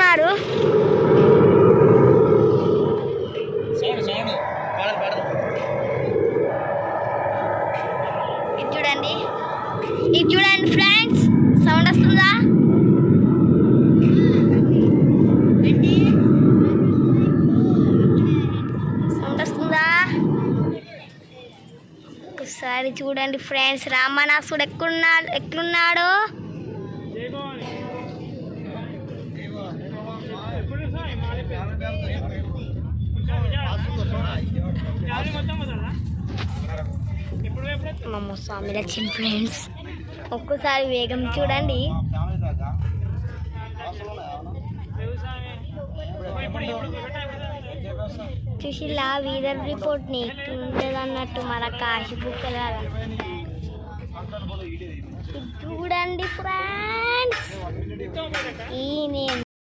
ఎక్కుతున్నాడు. ఇది చూడండి friends, sound వస్తుందా? సౌండ్ వస్తుందా? ఒకసారి చూడండి ఫ్రెండ్స్, రామనాసుడు ఎట్లున్నాడో. మా స్వామి లక్ష్మి ఫ్రెండ్స్, ఒక్కసారి వేగం చూడండి. చూసిలా వీదర్ రిపోర్ట్ని ఉండదు అన్నట్టు మన కాశీ బుక్కల చూడండి ఫ్రెండ్స్. ఈ